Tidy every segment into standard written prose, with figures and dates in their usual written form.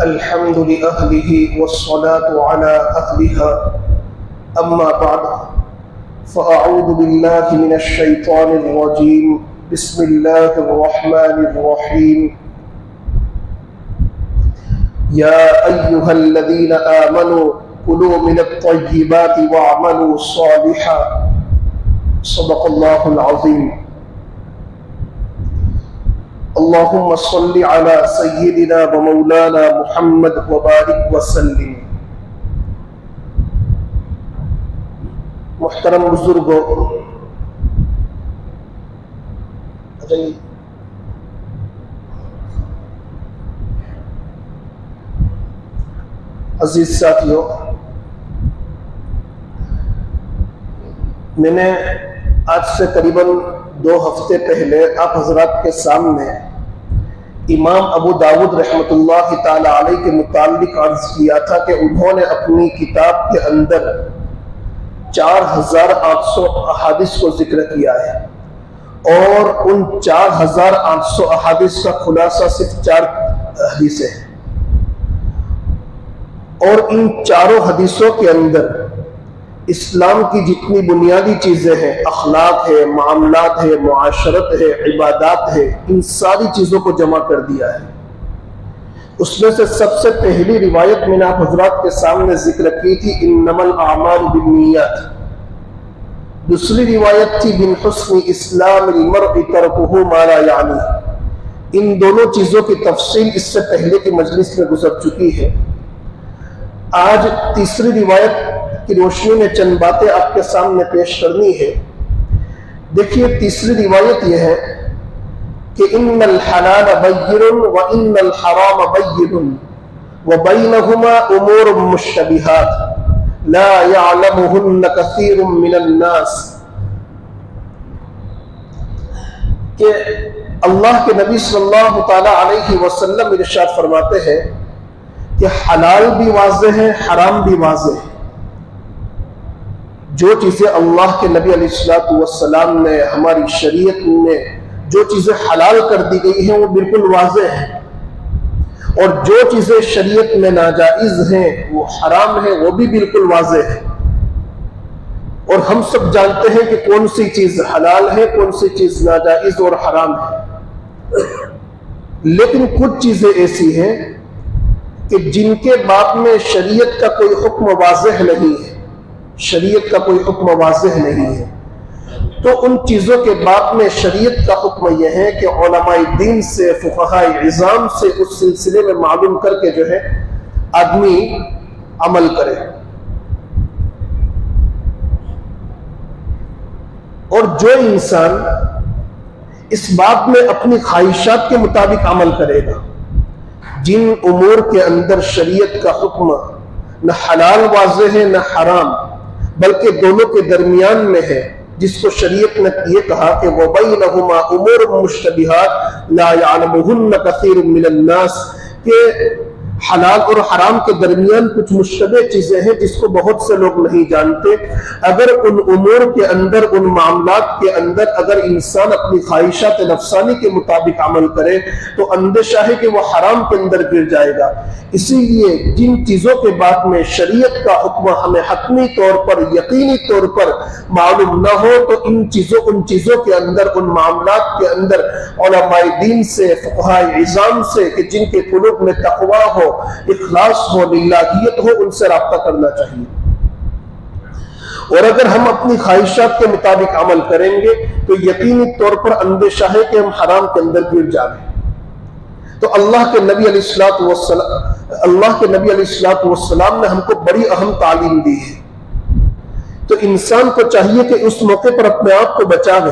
अल्हम्दुलिल्लाहि वस्सलातु अला अहलिहा अम्मा बाद फ़अऊज़ु बिल्लाहि मिनश शैतानिर रजीम बिस्मिल्लाहिर रहमानिर रहीम या अय्युहल्लज़ीना आमनू कुलू मिनत तय्यिबाति वअमलू सालिहान सदक़ल्लाहुल अज़ीम। अल्लाहुम्मा सल्लि अला सय्यिदिना व मौलाना मुहम्मद व बारिक वसल्लिम। मुहतरम बुजुर्गों, अजीज साथियों, मैंने आज से करीबन 2 हफ्ते पहले आप हजरात के सामने इमाम अबू दाऊद रहमतुल्लाहि ताला अलैह के मुताल्लिक अर्ज किया था कि उन्होंने अपनी किताब के अंदर 4800 अहादीस को जिक्र किया है और उन 4800 अहादीस का खुलासा सिर्फ 4 हदीसें हैं और इन चारों हदीसों के अंदर इस्लाम की जितनी बुनियादी चीजें हैं, अखलाक है, मामलात है, मुआशरत है, इबादात है, इन सारी चीजों को जमा कर दिया है। उसमें से सबसे पहली रिवायत मैंने आप हजरात के सामने जिक्र की थी, इन्नमल आमालु बिन्नियात। दूसरी रिवायत थी बिन हुस्नि इस्लामिल मर्इ तरकुहु मा ला यानी। इन दोनों चीजों की तफसील इससे पहले की मजलिस में गुजर चुकी है। आज तीसरी रिवायत की रोशनी में चंद बातें आपके सामने पेश करनी है। देखिए, तीसरी रिवायत यह है कि इन्नल हलाल बय्यिनुन व इन्नल हराम बय्यिनुन व बैनहुमा उमूर मुश्तबिहात ला यअलमुहुन्न कसीरुम मिनन नास। कि अल्लाह के नबी सल्लल्लाहु ताला अलैहि वसल्लम इरशाद फरमाते हैं कि हलाल भी वाज़ेह है, हराम भी वाज़ेह है। जो चीजें अल्लाह के नबी अलैहिस्सलातु वस्सलाम ने हमारी शरीयत में जो चीजें हलाल कर दी गई हैं वो बिल्कुल वाज़ेह है, और जो चीजें शरीयत में नाजाइज हैं वो हराम है, वो भी बिल्कुल वाज़ेह है। और हम सब जानते हैं कि कौन सी चीज हलाल है, कौन सी चीज नाजाइज और हराम है। लेकिन कुछ चीजें ऐसी हैं कि जिनके बाप में शरीयत का कोई हुक्म वाज़ेह नहीं है, शरीयत का कोई हुक्म वाज़ेह नहीं है, तो उन चीजों के बाप में शरीयत का हुक्म यह है कि उलमाए दीन से, फुक़हाए इज़ाम से उस सिलसिले में मालूम करके जो है आदमी अमल करे। और जो इंसान इस बात में अपनी ख्वाहिशात के मुताबिक अमल करेगा, जिन उमूर के अंदर शरीयत का हुक्म न हलाल वाज़ेह है न हराम, बल्कि दोनों के दरमियान में है, जिसको शरीयत ने ये कहा कि वबैनहुमा उमूर मुश्तबिहात ला यअलमुहुन्न कसीरुम मिनन नास, के हलाल और हराम के दरमियान कुछ मुश्तबे चीजें हैं जिसको बहुत से लोग नहीं जानते। अगर उन उमूर के अंदर, उन मामलात के अंदर अगर इंसान अपनी ख्वाहिशात नफ्सानी के मुताबिक अमल करे तो अंदेशा है कि वह हराम के अंदर गिर जाएगा। इसीलिए जिन चीजों के बाद में शरीयत का हुक्म हमें हतमी तौर पर, यकीनी तौर पर मालूम न हो, तो उन चीजों के अंदर, उन मामलात के अंदर उलमाए दीन से, फुक़हाए इज़ाम से, कि जिनके कुलूब में तक़वा हो, इखलास हो, लिल्लाहियत हो, उनसे राब्ता करना चाहिए। और अगर हम अपनी ख्वाहिशात के मुताबिक अमल करेंगे तो यकीनी तौर पर अंदेशा है कि हम हराम के अंदर गिर जाएंगे। तो अल्लाह के नबी अलैहिस्सलातु वस्सलाम ने हमको बड़ी अहम तालीम दी है। तो इंसान को चाहिए कि उस मौके पर अपने आप को बचावे,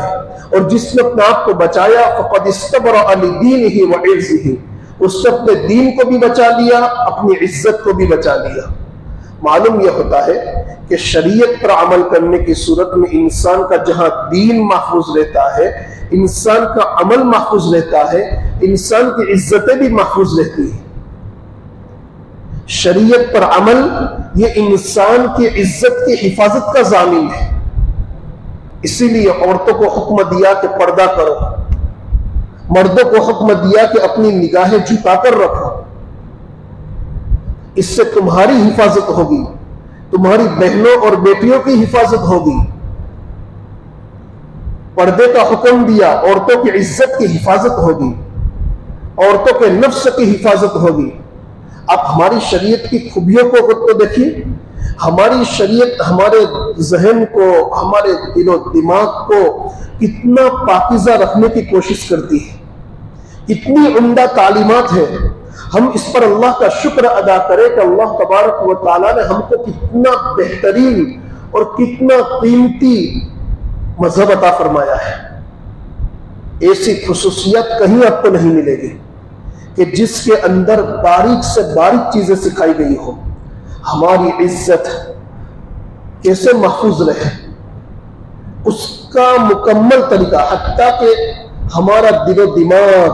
और जिसने अपने आप को बचाया फ़क़द इस्तबरअ लिदीनिही व इर्ज़िही, उसने अपने दीन को भी बचा लिया, अपनी इज्जत को भी बचा लिया। मालूम यह होता है कि शरीयत पर अमल करने की सूरत में इंसान का जहां दीन महफूज रहता है, इंसान का अमल महफूज रहता है, इंसान की इज्जतें भी महफूज रहती है। शरीयत पर अमल ये इंसान की इज्जत की हिफाजत का ज़ामिन है। इसीलिए औरतों को हुक्म दिया कि पर्दा करो, मर्दों को हुक्म दिया कि अपनी निगाहें झुकाकर रखो। इससे तुम्हारी हिफाजत होगी, तुम्हारी बहनों और बेटियों की हिफाजत होगी। पर्दे का हुक्म दिया, औरतों की इज्जत की हिफाजत होगी, औरतों के नफ्स की हिफाजत होगी। आप हमारी शरीयत की खूबियों को तो देखिए, हमारी शरीयत हमारे जहन को, हमारे दिलो दिमाग को कितना पाकीज़ा रखने की कोशिश करती है, कितनी उम्दा तालीमात है। हम इस पर अल्लाह का शुक्र अदा करें कि अल्लाह तबारक व तआला ने हमको कितना बेहतरीन और कितना कीमती मजहब अता फरमाया है। ऐसी खुसूसियत कहीं आपको नहीं मिलेगी कि जिसके अंदर बारीक से बारीक चीजें सिखाई गई हो। हमारी इज्जत कैसे महफूज रहे उसका मुकम्मल तरीका, हत्ता कि हमारा दिलो दिमाग,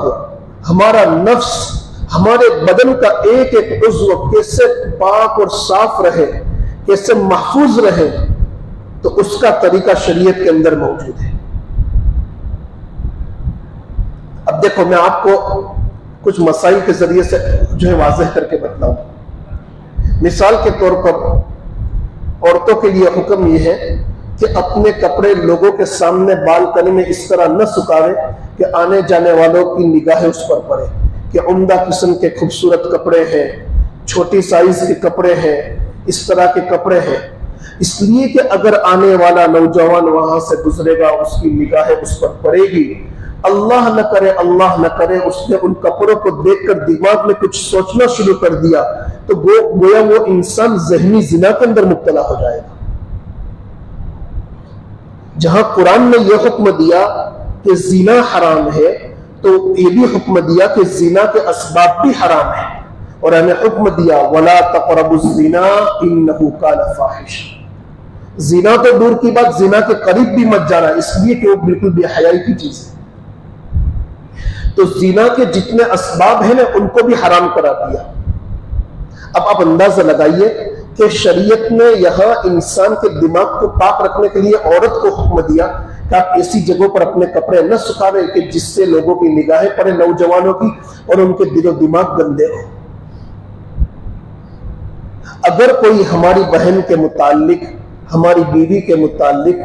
हमारा नफ्स, हमारे बदन का एक एक उज़्व कैसे पाक और साफ रहे, कैसे महफूज रहे, तो उसका तरीका शरीयत के अंदर मौजूद है। अब देखो, मैं आपको कुछ मसाइल के जरिए से जो है वाज़ेह करके बतलाऊं। मिसाल के तौर पर औरतों के लिए हुक्म यह है कि अपने कपड़े लोगों के सामने बालकनी में इस तरह न सुखावे कि आने जाने वालों की निगाहें उस पर पड़े कि उम्दा किस्म के खूबसूरत कपड़े हैं, छोटी साइज के कपड़े हैं, इस तरह के कपड़े हैं। इसलिए कि अगर आने वाला नौजवान वहां से गुजरेगा, उसकी निगाहें उस पर पड़ेगी। अल्लाह न करे उसने उन कपड़ों को देखकर दिमाग में कुछ सोचना शुरू कर दिया तो गोया वो इंसान ज़हनी जिना के अंदर मुब्तला हो जाएगा। जहां कुरान ने यह हुक्म दिया कि जिना हराम है, तो ये भी हुक्म दिया कि जिना के असबाब भी हराम है, और हमें हुक्म दिया वला तक़रबुज़्ज़िना इन्नहु कान फ़ाहिशा। जिना तो दूर की बात, जिना के करीब भी मत जाना, इसलिए कि वो बिल्कुल बेहयाई की चीज है। तो जिना के जितने असबाब हैं ना, उनको भी हराम करा दिया। अब आप अंदाजा लगाइए कि शरीयत ने यहां इंसान के दिमाग को पाक रखने के लिए औरत को हुक्म दिया कि आप ऐसी जगहों पर अपने कपड़े न सुखावे कि जिससे लोगों की निगाहें पड़े, नौजवानों की, और उनके दिलो दिमाग गंदे हो। अगर कोई हमारी बहन के मुतालिक, हमारी बीवी के मुतालिक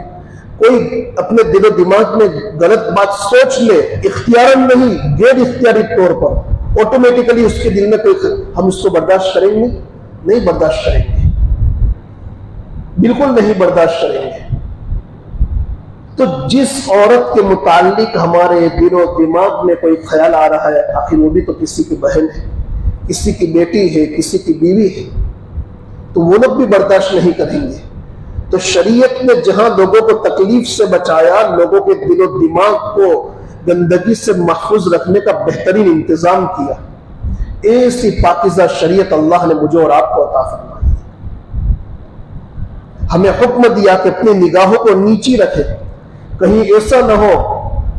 कोई अपने दिलो दिमाग में गलत बात सोच ले, इख्तियारन नहीं, गैर इख्तियारी तौर पर, ऑटोमेटिकली उसके दिल में कोई, हम इसको बर्दाश्त करेंगे? नहीं बर्दाश्त करेंगे, बिल्कुल नहीं बर्दाश्त करेंगे। तो जिस औरत के मुतालिक हमारे दिलो दिमाग में कोई ख्याल आ रहा है, आखिर वो भी तो किसी की बहन है, किसी की बेटी है, किसी की बीवी है, तो वो लोग भी बर्दाश्त नहीं करेंगे। तो शरीयत ने जहां लोगों को तकलीफ से बचाया, लोगों के दिलो दिमाग को गंदगी से महफूज रखने का बेहतरीन इंतजाम किया। ऐसी पाकीज़ा शरीयत अल्लाह ने मुझे और आपको अता फरमाई। हमें हुक्म दिया कि अपनी निगाहों को नीची रखें, कहीं ऐसा ना हो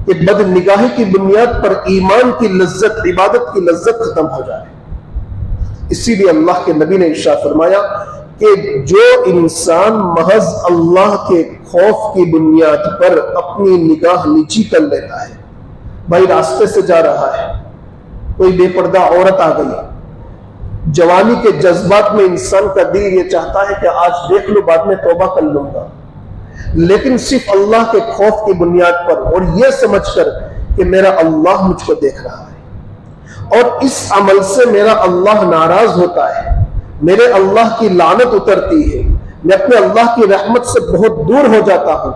कि बदनिगाही की बुनियाद पर ईमान की लज्जत, इबादत की लज्जत खत्म हो जाए। इसीलिए अल्लाह के नबी ने इरशाद फरमाया कि जो इंसान महज अल्लाह के खौफ की बुनियाद पर अपनी निगाह नीची कर लेता है, भाई रास्ते से जा रहा है, कोई बेपर्दा औरत आ गई, जवानी के जज्बात में इंसान का दिल ये चाहता है कि आज देख लो, बाद में तौबा कर लूंगा, लेकिन सिर्फ अल्लाह के खौफ की बुनियाद पर और यह समझकर कि मेरा अल्लाह मुझको देख रहा है और इस अमल से मेरा अल्लाह नाराज होता है, मेरे अल्लाह की लानत उतरती है, मैं अपने अल्लाह की रहमत से बहुत दूर हो जाता हूं।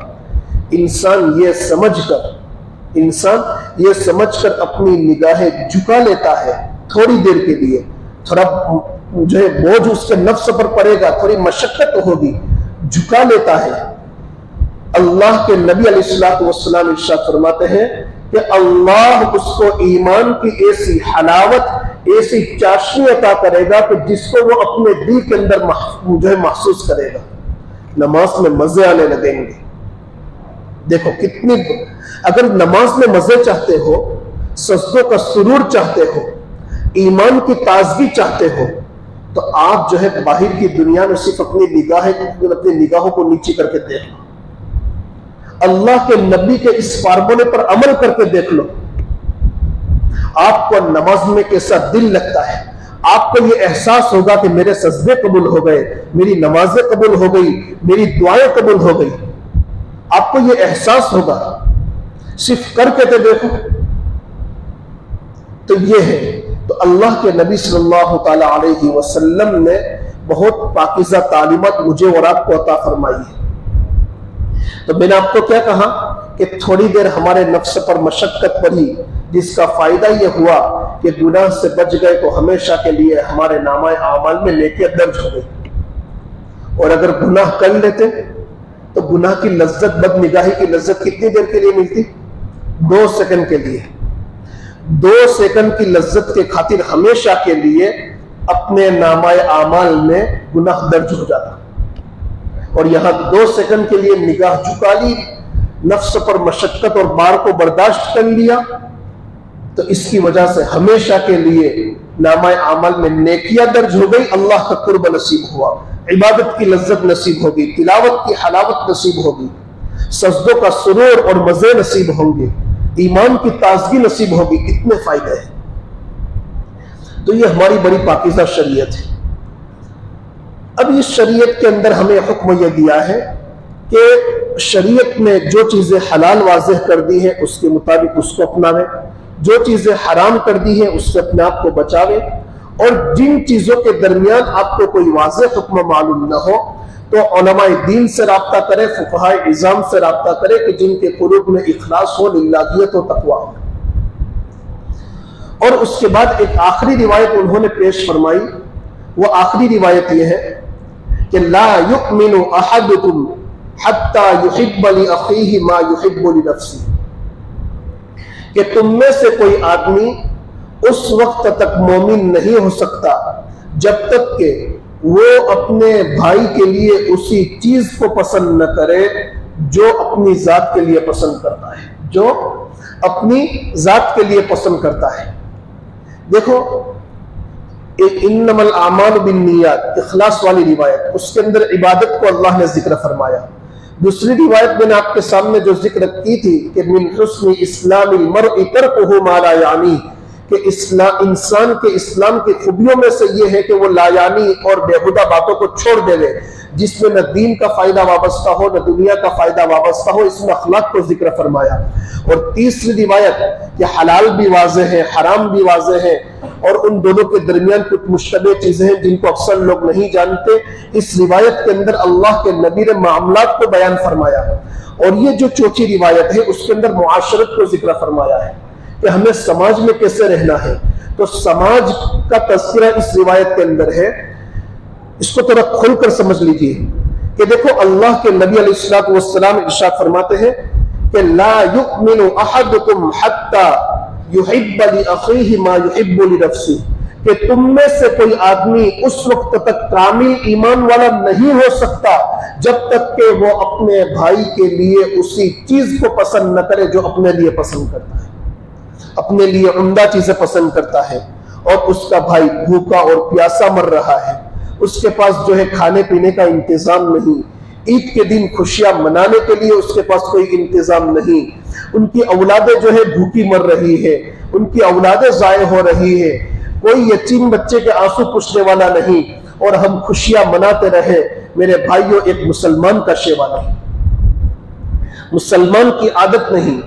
इंसान ये समझकर अपनी निगाहें झुका लेता है, थोड़ी देर के लिए, थोड़ा जो है बोझ उसके नफ्स पर पड़ेगा, थोड़ी मशक्कत होगी, झुका लेता है। अल्लाह के नबी अलैहिस्सलातु वस्सलाम इरशाद फरमाते हैं कि अल्लाह उसको ईमान की ऐसी हलावत, ऐसी चाशनी अता करेगा कि जिसको वो अपने दिल के अंदर जो है महसूस करेगा, नमाज में मजे आने लगेंगे। देखो कितनी, अगर नमाज में मजे चाहते हो, सजदों का सुरूर चाहते हो, ईमान की ताजगी चाहते हो, तो आप जो है बाहर की दुनिया में सिर्फ अपनी निगाहों को नीचे करके देख लो, अल्लाह के नबी के इस फार्मूले पर अमल करके देख लो। आपको नमाज में कैसा दिल लगता है, आपको ये एहसास होगा कि मेरे सजदे कबूल हो गए, मेरी नमाजें कबूल हो गई, मेरी दुआएं कबूल हो गई। आपको ये एहसास होगा, सिर्फ करके तो देखो। तो ये है, तो अल्लाह के नबी सल्लल्लाहु ताला अलैहि वसल्लम ने बहुत पाकीज़ा तालीमात मुझे और आपको अता फरमाई है। तो मैंने आपको क्या कहा कि थोड़ी देर हमारे नफ्स पर मशक्कत पड़ी, जिसका फायदा यह हुआ कि गुनाह से बच गए तो हमेशा के लिए हमारे नामाए आमाल में नेकियां दर्ज हो गई। और अगर गुनाह कर लेते तो गुनाह की लज्जत, बदनिगाही की लज्जत कितनी देर के लिए मिलती? 2 सेकंड के लिए। 2 सेकंड की लज्जत के खातिर हमेशा के लिए अपने नामाए आमाल में गुनाह दर्ज हो जाता। और यहां 2 सेकंड के लिए निगाह झुका ली, नफ्स पर मशक्कत और बार को बर्दाश्त कर लिया, तो इसकी वजह से हमेशा के लिए नामाए आमल में नेकियां दर्ज हो गई, अल्लाह का कुर्ब नसीब हुआ, इबादत की लज्जत नसीब होगी, तिलावत की हलावत नसीब होगी, सजदों का सुरूर और मजे नसीब होंगे, ईमान की ताजगी नसीब होगी। कितने फायदे हैं। तो ये हमारी बड़ी पाकीज़ा शरीयत है। अब इस शरीयत के अंदर हमें हुक्म यह दिया है कि शरीयत में जो चीजें हलाल वाज़ेह कर दी है उसके मुताबिक उसको अपनावे, जो चीजें हराम कर दी है उससे अपने आप को बचावे, और जिन चीजों के दरमियान आपको कोई वाज़ेह हुक्म मालूम न हो तो उलमाए दीन से राब्ता करे, फुक़हाए इज़ाम से राब्ता करे कि जिनके क़ुलूब में इखलास हो, लिल्लाहियत हो, तक़वा हो। और उसके बाद एक आखिरी रिवायत उन्होंने पेश फरमाई। वो आखिरी रिवायत यह है कि ला युमिनु अहदुकुम हत्ता युहिब्ब लि अखीहि मा युहिब्बु लि नफ्सी, कि तुम में से कोई आदमी उस वक्त तक मोमिन नहीं हो सकता जब तक कि वो अपने भाई के लिए उसी चीज को पसंद न करे जो अपनी जात के लिए पसंद करता है, जो अपनी जात के लिए पसंद करता है। देखो, इन्नमल आमालु बिन्नियात, इखलास वाली रिवायत, उसके अंदर इबादत को अल्लाह ने जिक्र फरमाया। दूसरी रिवायत मैंने आपके सामने जो जिक्र की थी कि मिन हुस्नि इस्लामिल मर्इ तर्कुहु मा ला यानी, कि इंसान के इस्लाम की खूबियों में से यह है कि वो लायानी और बेहुदा बातों को छोड़ देवे, जिसमें न दीन का फायदा वाबस्ता हो न दुनिया का फायदा वाबस्ता हो। इसमें अखलाक को जिक्र फरमाया। और तीसरी रिवायत कि हलाल भी वाज़े है, हराम भी वाज़े है, और उन दोनों के दरमियान कुछ मुश्तबे चीजें हैं जिनको अक्सर लोग नहीं जानते। इस रिवायत के अंदर अल्लाह के नबी ने मामलात को बयान फरमाया। और ये जो चौथी रिवायत है उसके अंदर मुआशरत को जिक्र फरमाया है कि हमें समाज में कैसे रहना है। तो समाज का तज़किरा इस रिवायत के अंदर है। इसको थोड़ा खुलकर समझ लीजिए कि देखो, अल्लाह के नबी अलैहिस्सलातु वस्सलाम इरशाद फरमाते हैं कि ला युमिनु अहदुकुम हत्ता युहिब्ब लि अखीहि मा युहिब्बु लि नफ्सी, कि तुम में से कोई आदमी उस वक्त तक कामिल ईमान वाला नहीं हो सकता जब तक कि वो अपने भाई के लिए उसी चीज को पसंद न करे जो अपने लिए पसंद करता है, अपने लिए उम्दा चीजें पसंद करता है, और उसका भाई भूखा और प्यासा मर रहा है, उसके पास जो है खाने पीने का इंतजाम नहीं, ईद के दिन खुशियां मनाने के लिए उसके पास कोई इंतजाम नहीं, उनकी औलादें जो है भूखी मर रही है, उनकी औलादें जाये हो रही है, कोई यतीम बच्चे के आंसू पूछने वाला नहीं, और हम खुशियां मनाते रहे। मेरे भाइयों, एक मुसलमान का शेवा नहीं, मुसलमान की आदत नहीं।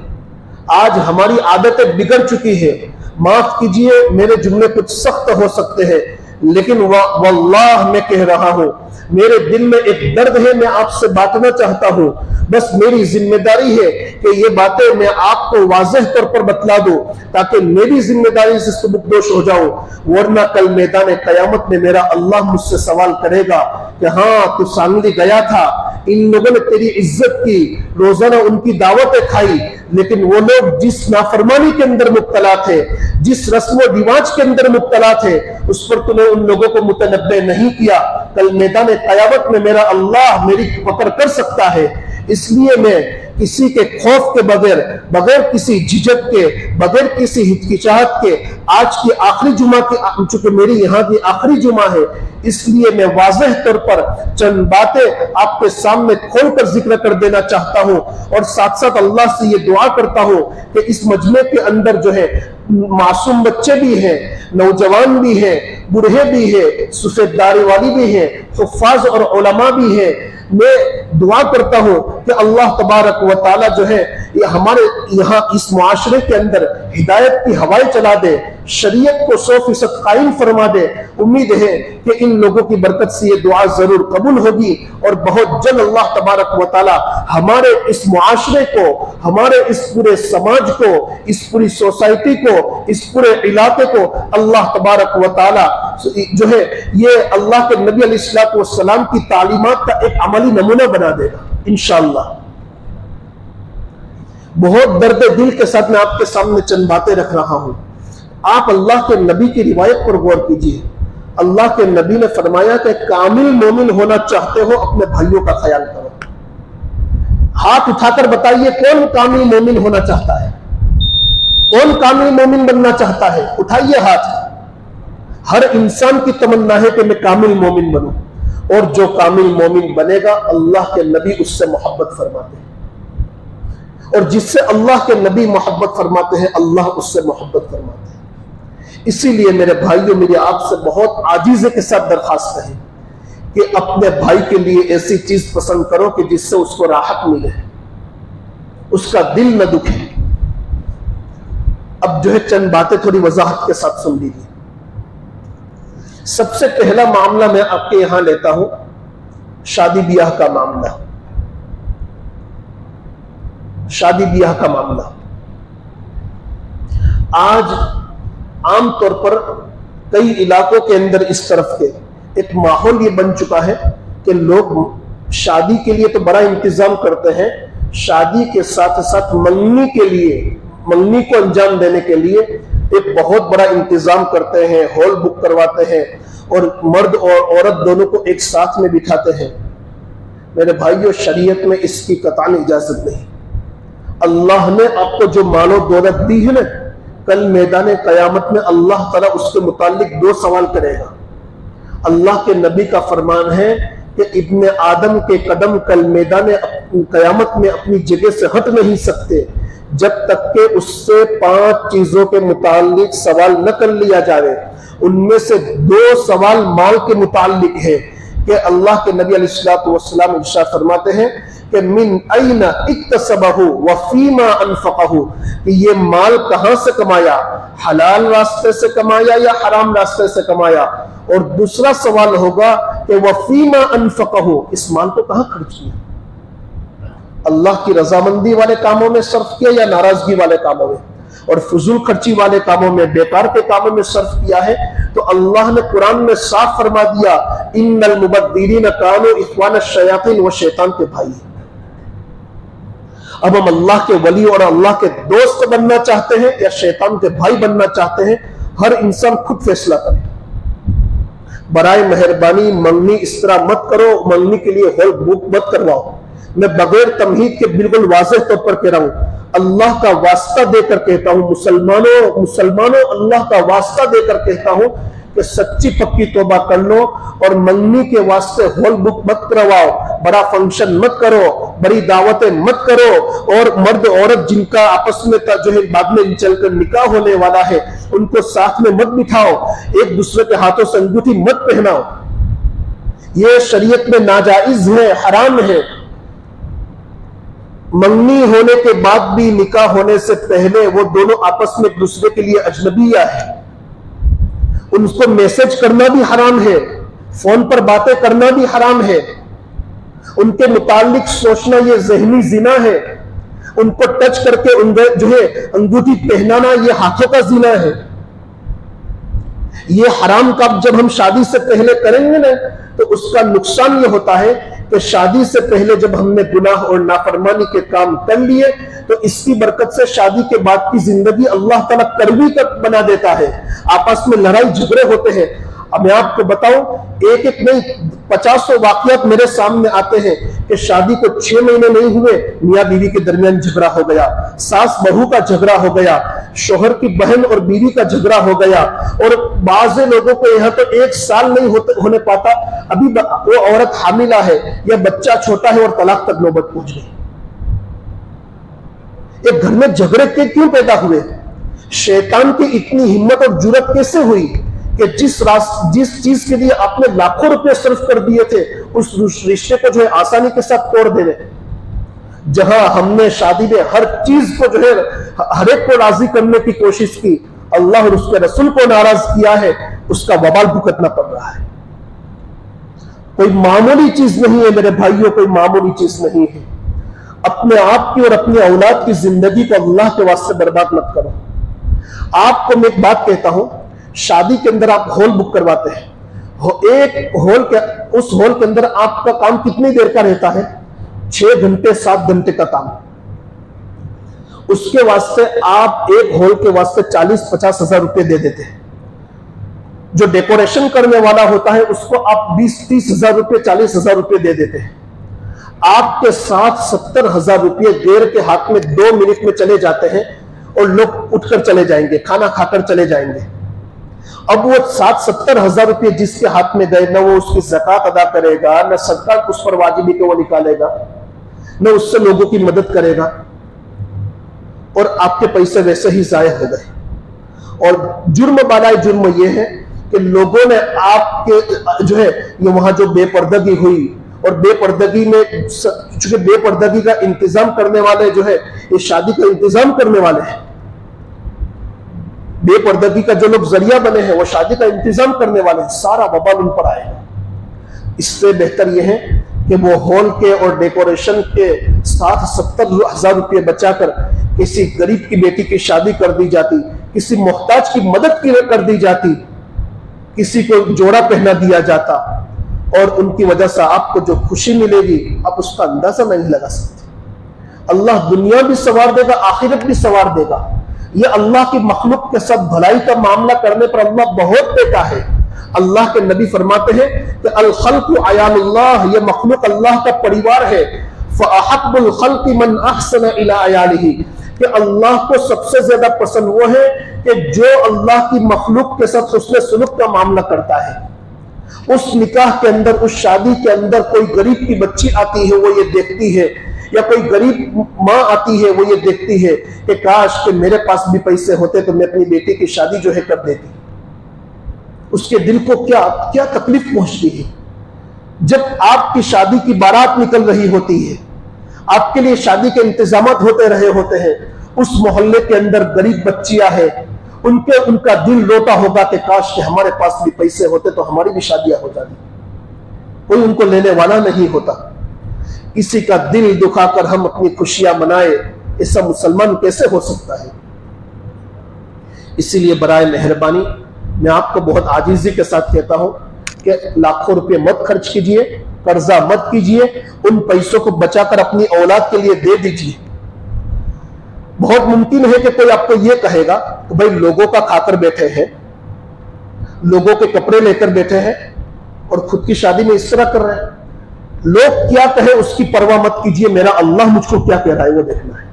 आज हमारी आदतें बिगड़ चुकी है। माफ कीजिए, मेरे जुमले कुछ सख्त हो सकते हैं, लेकिन वल्लाह मैं कह रहा हूं, मेरे दिल में एक दर्द है, मैं आपसे बांटना चाहता हूं। बस मेरी जिम्मेदारी है कि ये बातें मैं आपको वाज़ेह तौर पर बतला दूं, ताकि मेरी जिम्मेदारी से सुबुकदोश हो जाऊं। वरना कल मैदान क़यामत में मेरा अल्लाह मुझसे सवाल करेगा कि हाँ, तू सांगली गया था, इन लोगों ने तेरी इज्जत की, रोजाना उनकी दावतें खाई, लेकिन वो लोग जिस नाफरमानी के अंदर मुब्तला थे, जिस रस्म रिवाज के अंदर मुब्तला थे, उस पर तूने उन लोगों को मुतनब्बे नहीं किया। कल मैदान क़यामत में मेरा अल्लाह मेरी पकड़ कर सकता है। इसलिए मैं किसी के खौफ के बगैर, बगैर किसी झिझक के, बगैर किसी हिचकिचाहट के, आज की आखिरी जुमा की, चूंकि मेरी यहाँ की आखिरी जुमा है, इसलिए मैं वाज़ेह तौर पर चंद बातें आपके सामने खोलकर जिक्र कर देना चाहता हूँ, और साथ साथ अल्लाह से ये दुआ करता हूँ कि इस मजमे के अंदर जो है मासूम बच्चे भी हैं, नौजवान भी हैं, बूढ़े भी हैं, सफेददारी वाली भी हैं, हुफ्फाज और उलमा भी हैं। मैं दुआ करता हूं कि अल्लाह तबारक व तआला जो है ये हमारे यहाँ इस मुआशरे के अंदर हिदायत की हवाएं चला दे, शरीयत को 100% कायम फरमा दे। उम्मीद है कि इन लोगों की बरकत से ये दुआ जरूर कबूल होगी और बहुत जल्द अल्लाह तबारक व तआला हमारे इस मुआशरे को, हमारे इस पूरे समाज को, इस पूरी सोसाइटी को, इस पूरे इलाके को अल्लाह तबारक व तआला जो है ये अल्लाह के नबी अलैहिस्सलातु वस्सलाम की तालीमात का एक अमली नमूना बना देगा इंशाअल्लाह। बहुत दर्द दिल के साथ मैं आपके सामने चंद बातें रख रहा हूं। आप अल्लाह के नबी की रिवायत पर गौर कीजिए। अल्लाह के नबी ने फरमाया कि कामिल मोमिन होना चाहते हो अपने भाइयों का ख्याल करो। हाथ उठाकर बताइए कौन कामिल मोमिन होना चाहता है, कौन कामिल मोमिन बनना चाहता है? उठाइए हाथ। हर इंसान की तमन्ना है कि मैं कामिल मोमिन बनूं, और जो कामिल मोमिन बनेगा अल्लाह के नबी उससे मोहब्बत फरमाते हैं, और जिससे अल्लाह के नबी मोहब्बत फरमाते हैं अल्लाह उससे मोहब्बत फरमाते हैं। इसीलिए मेरे भाइयों, मेरी आपसे बहुत आजीज़े के साथ दरखास्त है कि अपने भाई के लिए ऐसी चीज पसंद करो कि जिससे उसको राहत मिले, उसका दिल न दुखे। अब जो है चंद बातें थोड़ी वजाहत के साथ सुन लीजिए। सबसे पहला मामला मैं आपके यहां लेता हूं, शादी ब्याह का मामला। शादी ब्याह का मामला आज आमतौर पर कई इलाकों के अंदर इस तरफ के एक माहौल ये बन चुका है कि लोग शादी के लिए तो बड़ा इंतजाम करते हैं, शादी के साथ साथ मंगनी के लिए, मंगनी को अंजाम देने के लिए एक बहुत बड़ा इंतजाम करते हैं, हॉल बुक करवाते हैं और मर्द और औरत दोनों को एक साथ में बिठाते हैं। मेरे भाइयों, शरीयत में इसकी कतई इजाजत नहीं। अल्लाह ने आपको जो मालो दौलत दी है ना, कल मैदान कयामत में अल्लाह ताला उसके मुतालिक 2 सवाल करेगा। अल्लाह के नबी का फरमान है कि इब्ने आदम के कदम कल मैदान कयामत में अपनी जगह से हट नहीं सकते जब तक के उससे 5 चीजों के मुतालिक सवाल न कर लिया जाए। उनमें से 2 सवाल माल के मुतालिक है कि अल्लाह के नबी अलैहिस्सलातु वस्सलाम इरशाद फरमाते हैं कि मिन अयना इक्तसबहु व फीमा अनफक़हु, कि ये माल कहां से कमाया, हलाल रास्ते से कमाया या हराम रास्ते से कमाया। और दूसरा सवाल होगा कि व फीमा अनफक़हु, इस माल को कहां खर्च किया, अल्लाह की रजामंदी वाले कामों में सर्फ किया या नाराजगी वाले कामों में, और फजूल खर्ची वाले कामों में, बेकार के कामों में सर्फ किया है। तो अल्लाह ने कुरान में साफ फरमा दिया, इन्नल मुबद्दिरीन कानू इख्वान शयातीन, वो शैतान के भाई। अब हम अल्लाह के वली और अल्लाह के दोस्त बनना चाहते हैं या शैतान के भाई बनना चाहते हैं, हर इंसान खुद फैसला करे। बराए मेहरबानी मंगनी इस तरह मत करो, मंगनी के लिए हॉल बुक मत करवाओ। मैं बगैर तमहीद के बिल्कुल वाज़ेह तौर पर कह रहा हूं, अल्लाह का वास्ता देकर कहता हूं, मुसलमानों अल्लाह का वास्ता देकर कहता हूं कि सच्ची पक्की तौबा कर लो और मंगनी के वास्ते हॉल बुक मत करवाओ, बड़ा फंक्शन मत करो, बड़ी दावतें मत करो, और मर्द औरत जिनका आपस में जो है बाद में चलकर निकाह होने वाला है उनको साथ में मत बिठाओ, एक दूसरे के हाथों से अंगूठी मत पहनाओ। यह शरीयत में नाजायज है, हराम है। मंगनी होने के बाद भी निकाह होने से पहले वो दोनों आपस में एक दूसरे के लिए अजनबिया है, उनको मैसेज करना भी हराम है, फोन पर बातें करना भी हराम है, उनके मुतालिक सोचना ये ज़हनी जिना है, उनको टच करके उनके जो है अंगूठी पहनाना ये हाथों का जिना है। ये हराम काम जब हम शादी से पहले करेंगे ना तो उसका नुकसान ये होता है कि शादी से पहले जब हमने गुनाह और नाफरमानी के काम कर लिए तो इसकी बरकत से शादी के बाद की जिंदगी अल्लाह ताला कड़वी तक बना देता है, आपस में लड़ाई झगड़े होते हैं। अब मैं आपको बताऊं, एक एक नहीं 50 वाकयात मेरे सामने आते हैं कि शादी को 6 महीने नहीं हुए मियां बीवी के दरमियान झगड़ा हो गया, सास बहू का झगड़ा हो गया, शोहर की बहन और बीवी का झगड़ा हो गया, और बाज़ लोगों को यहाँ तो 1 साल नहीं होने पाता, अभी वो औरत हामिला है या बच्चा छोटा है और तलाक तक नौबत पहुंच गई। एक घर में झगड़े क्यों पैदा हुए? शैतान की इतनी हिम्मत और जुर्रत कैसे हुई कि जिस चीज के लिए आपने लाखों रुपए सर्व कर दिए थे, उस रिश्ते को जो है आसानी के साथ तोड़ देने। जहां हमने शादी में हर चीज को जो है हर एक को राजी करने की कोशिश की, अल्लाह और उसके रसूल को नाराज किया है, उसका वबाल भुगतना पड़ रहा है। कोई मामूली चीज नहीं है मेरे भाइयों, कोई मामूली चीज नहीं है। अपने आप की और अपनी औलाद की जिंदगी को अल्लाह के वास्ते बर्बाद मत करो। आपको मैं एक बात कहता हूं, शादी के अंदर आप हॉल बुक करवाते हैं, एक हॉल के उस हॉल के अंदर आपका काम कितनी देर का रहता है? 6 घंटे 7 घंटे का काम। उसके वास्ते आप एक हॉल के वास्ते 40-50 हजार रुपए दे देते हैं। जो डेकोरेशन करने वाला होता है उसको आप 20-30 हजार रुपए 40 हजार रुपए दे देते हैं। आपके साथ 70 हजार रुपये गैर के हाथ में 2 मिनट में चले जाते हैं और लोग उठकर चले जाएंगे, खाना खाकर चले जाएंगे। अब वो 60-70 हजार रुपये जिसके हाथ में गए, ना वो उसकी ज़कात अदा करेगा, ना सदका उस पर वाजिबी को वो निकालेगा, न उससे लोगों की मदद करेगा, और आपके पैसे वैसे ही जाया हो गए। और जुर्म बालाए जुर्म यह है कि लोगों ने आपके जो है ये वहां जो बेपर्दगी हुई, और बेपर्दगी में चूंकि बेपर्दगी का इंतजाम करने वाले जो है ये शादी का इंतजाम करने वाले हैं, बेपर्दगी का जो लोग जरिया बने हैं वो शादी का इंतजाम करने वाले हैं, सारा वबाल उन पर आएगा। इससे बेहतर यह है कि वो हॉल के और डेकोरेशन के 60-70 हजार रुपये बचाकर किसी गरीब की बेटी की शादी कर दी जाती, किसी मोहताज की मदद कर दी जाती, किसी को जोड़ा पहना दिया जाता, और उनकी वजह से आपको जो खुशी मिलेगी आप उसका अंदाजा नहीं लगा सकते। अल्लाह दुनिया भी संवार देगा, आखिरत भी संवार देगा। ये अल्लाह की मखलूक के साथ भलाई का मामला करने पर अल्लाह बहुत देता है। अल्लाह के नबी फरमाते हैं कि अल खल्क़ु अयालुल्लाह, ये मखलूक अल्लाह का परिवार है। फ़अहब्बुल खल्क़ि मन अहसन इला अयालिही, कि अल्लाह को सबसे ज्यादा पसंद वो है कि जो अल्लाह की मखलूक के साथ हुस्न सुलूक का मामला करता है। उस निकाह के अंदर, उस शादी के अंदर कोई गरीब की बच्ची आती है, वो ये देखती है, या कोई गरीब माँ आती है, वो ये देखती है कि काश कि मेरे पास भी पैसे होते तो मैं अपनी बेटी की शादी जो है कर देती। उसके दिल को क्या क्या तकलीफ पहुंचती है जब आपकी शादी की बारात निकल रही होती है, आपके लिए शादी के इंतजामात होते रहे होते हैं, उस मोहल्ले के अंदर गरीब बच्चियां हैं, उनका दिल रोता होगा कि काश कि हमारे पास भी पैसे होते तो हमारी भी शादियां हो जाती। कोई उनको लेने वाला नहीं होता। किसी का दिल दुखाकर हम अपनी खुशियां मनाए, ऐसा मुसलमान कैसे हो सकता है? इसीलिए बराए मेहरबानी मैं आपको बहुत आजीजी के साथ कहता हूं कि लाखों रुपए मत खर्च कीजिए, कर्जा मत कीजिए, उन पैसों को बचाकर अपनी औलाद के लिए दे दीजिए। बहुत मुमकिन है कि कोई आपको यह कहेगा कि भाई लोगों का खाकर बैठे हैं, लोगों के कपड़े लेकर बैठे हैं और खुद की शादी में इस तरह कर रहे हैं। लोग क्या कहे उसकी परवाह मत कीजिए, मेरा अल्लाह मुझको क्या कह रहा है वो देखना है,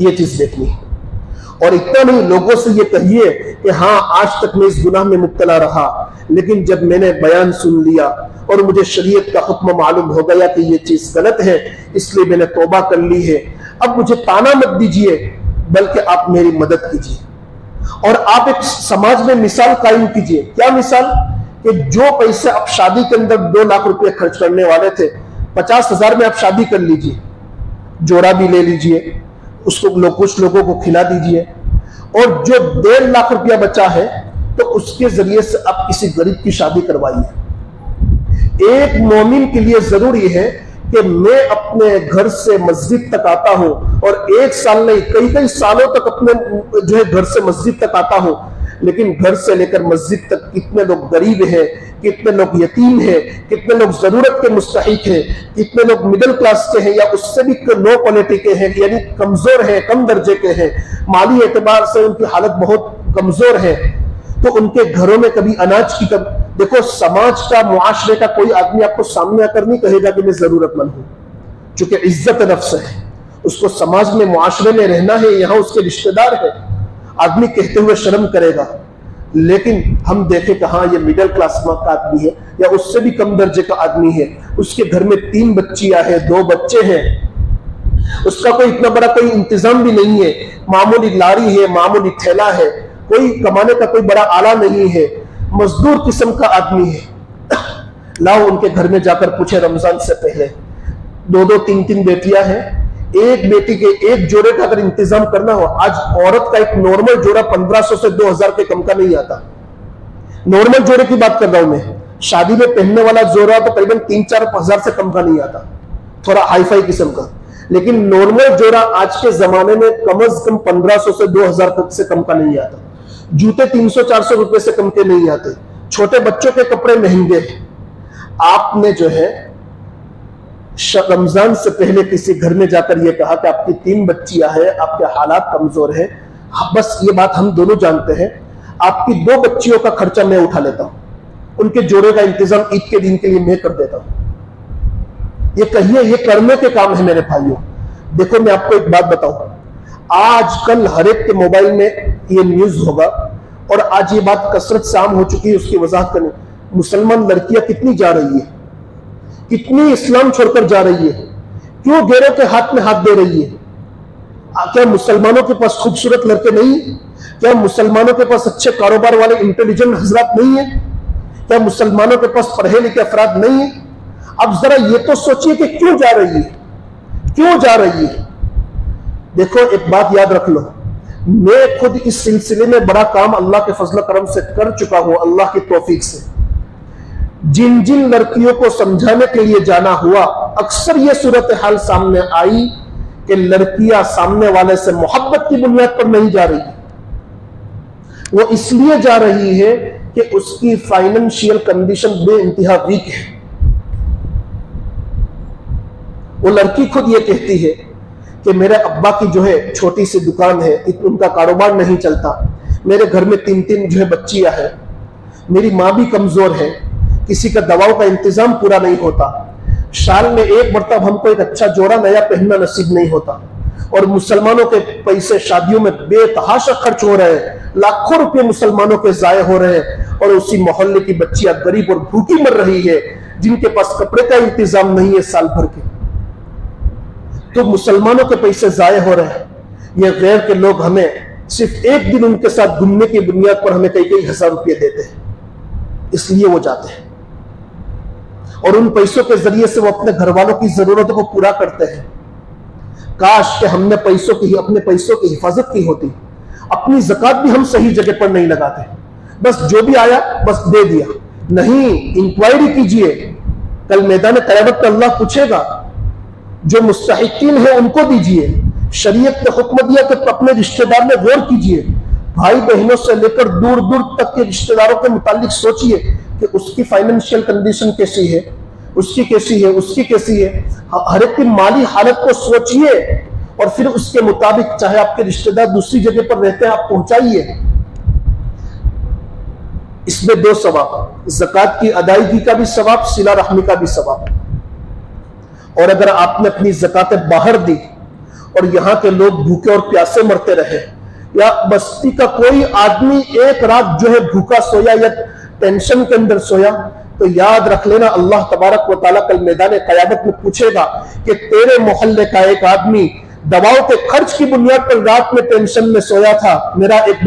ये चीज देखनी है। और इतना नहीं, लोगों से ये कहिए कि हाँ आज तक मैं इस गुनाह में मुब्तला रहा, लेकिन जब मैंने बयान सुन लिया और मुझे शरीयत का हुक्म मालूम हो गया कि ये चीज गलत है, इसलिए मैंने तौबा कर ली है। अब मुझे ताना मत दीजिए, बल्कि आप मेरी मदद कीजिए और आप एक समाज में मिसाल कायम कीजिए। क्या मिसाल? कि जो पैसे आप शादी के अंदर 2 लाख रुपए खर्च करने वाले थे, 50 हजार में आप शादी कर लीजिए, जोड़ा भी ले लीजिए, उसको कुछ लोगों को खिला दीजिए, और जो 1.5 लाख रुपया बचा है तो उसके जरिए से आप किसी गरीब की शादी करवाइए। एक मोमिन के लिए जरूरी है कि मैं अपने घर से मस्जिद तक आता हूं, और 1 साल नहीं कई सालों तक अपने जो है घर से मस्जिद तक आता हूं, लेकिन घर से लेकर मस्जिद तक कितने लोग गरीब हैं, कितने लोग यतीम हैं, कितने लोग जरूरत के मुस्तहिक हैं, कितने लोग मिडिल क्लास के हैं या उससे भी लो क्वालिटी के हैं, यानी कमजोर हैं, कम दर्जे के हैं, माली एतबार से उनकी हालत बहुत कमजोर है। तो उनके घरों में कभी अनाज की देखो, समाज का, मुआशरे का कोई आदमी आपको सामने आकर नहीं कहेगा कि मैं जरूरतमंद हूं, चूंकि इज्जत नफ्स है, उसको समाज में, मुआशरे में रहना है, यहां उसके रिश्तेदार है, आदमी कहते हुए शर्म करेगा। लेकिन हम देखें कि हाँ ये मिडिल क्लास का आदमी है या उससे भी कम दर्जे का आदमी है, उसके घर में 3 बच्चियां हैं, 2 बच्चे हैं, उसका कोई इतना बड़ा कोई इंतजाम भी नहीं है, मामूली लारी है, मामूली ठेला है, कोई कमाने का कोई बड़ा आला नहीं है, मजदूर किस्म का आदमी है। लाओ उनके घर में जाकर पूछे, रमजान से पहले 2-2, 3-3 बेटियां हैं, एक बेटी के एक जोड़े का अगर इंतजाम करना हो, आज औरत का एक नॉर्मल जोड़ा 1500 से 2000 के कम का नहीं आता। नॉर्मल जोड़े की बात कर रहा हूं मैं, शादी में पहनने वाला जोड़ा तो करीबन 3-4 हजार से कम का नहीं आता, थोड़ा हाईफाई किस्म का। लेकिन नॉर्मल जोड़ा आज के जमाने में कम से कम 1500 से 2000 से कम का नहीं आता। जूते 300-400 रुपए से कम के नहीं आते। छोटे बच्चों के कपड़े महंगे हैं। आपने जो है रमजान से पहले किसी घर में जाकर यह कहा कि आपकी 3 बच्चियां हैं, आपके हालात कमजोर है, बस ये बात हम दोनों जानते हैं, आपकी 2 बच्चियों का खर्चा मैं उठा लेता हूं, उनके जोड़े का इंतजाम ईद के दिन के लिए मैं कर देता हूं। ये कहिए, ये करने के काम है मेरे भाइयों। देखो मैं आपको एक बात बताऊं, आजकल हर एक के मोबाइल में ये न्यूज होगा, और आज ये बात कसरत से आम हो चुकी है, उसकी वजाहत करने, मुसलमान लड़कियां कितनी जा रही है, कितनी इस्लाम छोड़कर जा रही है, क्यों गैरों के हाथ में हाथ दे रही है। क्या मुसलमानों के पास खूबसूरत लड़के नहीं है? क्या मुसलमानों के पास अच्छे कारोबार वाले इंटेलिजेंट हजरात नहीं है? क्या मुसलमानों के पास पढ़े लिखे अफराद नहीं है? अब जरा ये तो सोचिए कि क्यों जा रही है, क्यों जा रही है। देखो एक बात याद रख लो, मैं खुद इस सिलसिले में बड़ा काम अल्लाह के फजल करम से कर चुका हूं, अल्लाह की तौफीक से। जिन जिन लड़कियों को समझाने के लिए जाना हुआ, अक्सर यह सूरत हाल सामने आई कि लड़कियां सामने वाले से मोहब्बत की बुनियाद पर नहीं जा रही, वो इसलिए जा रही है कि उसकी फाइनेंशियल कंडीशन बेइंतहा वीक है। वो लड़की खुद ये कहती है कि मेरे अब्बा की जो है छोटी सी दुकान है, उनका कारोबार नहीं चलता, मेरे घर में 3-3 जो है बच्चियां हैं, मेरी माँ भी कमजोर है, किसी का दवाओं का इंतजाम पूरा नहीं होता, साल में एक मरतब हमको एक अच्छा जोड़ा नया पहनना नसीब नहीं होता, और मुसलमानों के पैसे शादियों में बेतहाशा खर्च हो रहे हैं, लाखों रुपए मुसलमानों के जाये हो रहे हैं, और उसी मोहल्ले की बच्चियां गरीब और भूखी मर रही है, जिनके पास कपड़े का इंतजाम नहीं है साल भर के। तो मुसलमानों के पैसे जाये हो रहे हैं, ये गैर के लोग हमें सिर्फ एक दिन उनके साथ घूमने की बुनियाद पर हमें कई हजार रुपये देते हैं, इसलिए वो जाते हैं, और उन पैसों के जरिए से वो अपने घर वालों की जरूरतों को पूरा करते हैं। काश कि हमने अपने पैसों की हिफाजत की होती, अपनी ज़कात भी हम सही जगह पर नहीं लगाते, बस जो भी आया बस दे दिया। नहीं, इंक्वायरी कीजिए, कल मैदान क़यामत में अल्लाह पूछेगा, जो मुस्तहिकीन है उनको दीजिए। शरीयत ने हुक्म दिया कि अपने रिश्तेदार में गौर कीजिए, भाई बहनों से लेकर दूर दूर तक के रिश्तेदारों के मुतालिक सोचिए कि उसकी फाइनेंशियल कंडीशन कैसी है, उसकी कैसी है, उसकी कैसी है, हर एक की माली हालत को सोचिए, और फिर उसके मुताबिक चाहे आपके रिश्तेदार दूसरी जगह पर रहते हैं, आप पहुंचाइए। इसमें 2 सवाब, ज़कात की अदायगी का भी सवाब, सिला रहमी का भी सवाब। और अगर आपने अपनी ज़कातें बाहर दी और यहां के लोग भूखे और प्यासे मरते रहे, या बस्ती का कोई आदमी एक रात जो है भूखा सोया या टेंशन के अंदर सोया, तो याद रख लेना अल्लाह तबारक व तआला कल मैदान क़यामत में पूछेगा कि तेरे मोहल्ले का एक आदमी दवाओं के खर्च की बुनियाद पर रात में टेंशन में सोया था, मेरा एक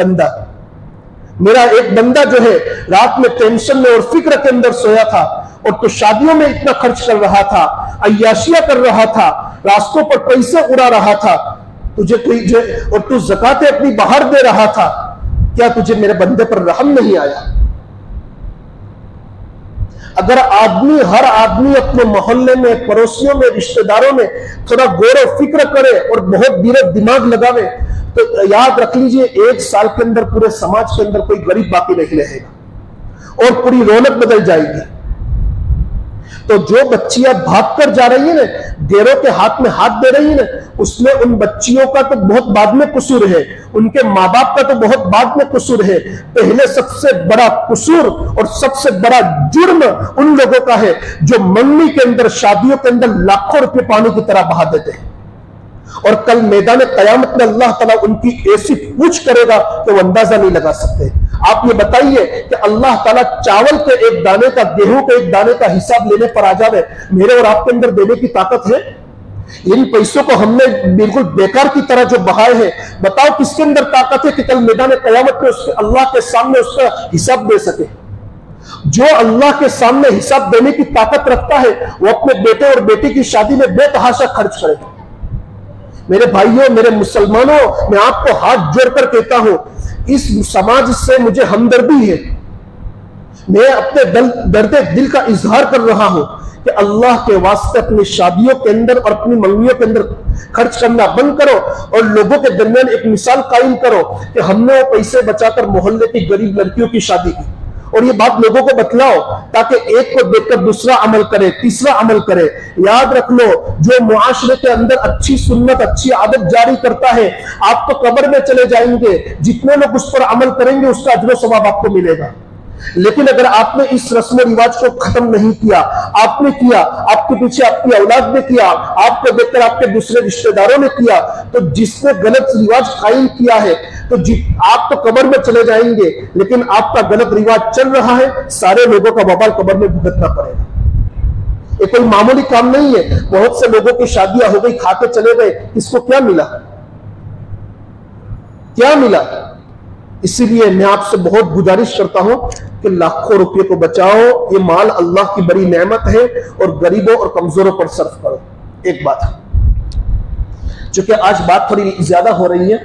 बंदा जो है रात में टेंशन में और फिक्र के अंदर सोया था, और तो शादियों में इतना खर्च कर रहा था, अय्याशिया कर रहा था, रास्तों पर पैसे उड़ा रहा था, तुझे कोई जो, और तू ज़कातें अपनी बाहर दे रहा था, क्या तुझे मेरे बंदे पर रहम नहीं आया? अगर हर आदमी अपने मोहल्ले में, पड़ोसियों में, रिश्तेदारों में थोड़ा गौर और फिक्र करे और बहुत दिमाग लगावे, तो याद रख लीजिए 1 साल के अंदर पूरे समाज के अंदर कोई गरीब बाकी नहीं रहेगा, और पूरी रौनक बदल जाएगी। तो जो बच्चियां भागकर जा रही है ना, गैरों के हाथ में हाथ दे रही है ना, उसमें उन बच्चियों का तो बहुत बाद में कसूर है, उनके माँ बाप का तो बहुत बाद में कसूर है। पहले सबसे बड़ा कसूर और सबसे बड़ा जुर्म उन लोगों का है जो मंगनी के अंदर, शादियों के अंदर लाखों रुपए पानी की तरह बहा देते हैं, और कल मैदान क़यामत में अल्लाह ताला उनकी ऐसी पूछ करेगा कि वो अंदाजा नहीं लगा सकते। आप ये बताइए कि अल्लाह ताला चावल के एक दाने का, गेहूं के एक दाने का हिसाब लेने पर आ जावे, मेरे और आपके अंदर देने की ताकत है? इन पैसों को हमने बिल्कुल बेकार की तरह जो बहाए हैं, बताओ किसके अंदर ताकत है कि कल मैदान क़यामत में उसके अल्लाह के सामने उसका हिसाब दे सके। जो अल्लाह के सामने हिसाब देने की ताकत रखता है वो अपने बेटे और बेटी की शादी में बेतहाशा खर्च करे। मेरे भाइयों, मेरे मुसलमानों, मैं आपको हाथ जोड़कर कहता हूं, इस समाज से मुझे हमदर्दी है। मैं अपने दर्द दिल का इजहार कर रहा हूं कि अल्लाह के वास्ते अपनी शादियों के अंदर और अपनी मंगनियों के अंदर खर्च करना बंद करो और लोगों के दरमियान एक मिसाल कायम करो कि हमने वो पैसे बचाकर मोहल्ले की गरीब लड़कियों की शादी की। और ये बात लोगों को बतलाओ ताकि एक को देखकर दूसरा अमल करे, तीसरा अमल करे। याद रख लो, जो मुआशरे के अंदर अच्छी सुन्नत, अच्छी आदत जारी करता है, आप तो कब्र में चले जाएंगे, जितने लोग उस पर अमल करेंगे उसका अजर सवाब आपको मिलेगा। लेकिन अगर आपने इस रस्म रिवाज को खत्म नहीं किया, आपने किया, आपके पीछे आपकी औलाद ने किया, आपको देखकर आपके दूसरे रिश्तेदारों ने किया, तो जिसने गलत रिवाज कायम किया है तो आप तो कब्र में चले जाएंगे, लेकिन आपका गलत रिवाज चल रहा है, सारे लोगों का बवाल कब्र में भुगतना पड़ेगा। ये कोई मामूली काम नहीं है। बहुत से लोगों की शादियां हो गई, खाके चले गए, इसको क्या मिला? क्या मिला? इसीलिए मैं आपसे बहुत गुजारिश करता हूं कि लाखों रुपए को बचाओ, ये माल अल्लाह की बड़ी नेमत है और गरीबों और कमजोरों पर सर्फ करो। एक बात, चूंकि आज बात थोड़ी ज्यादा हो रही है,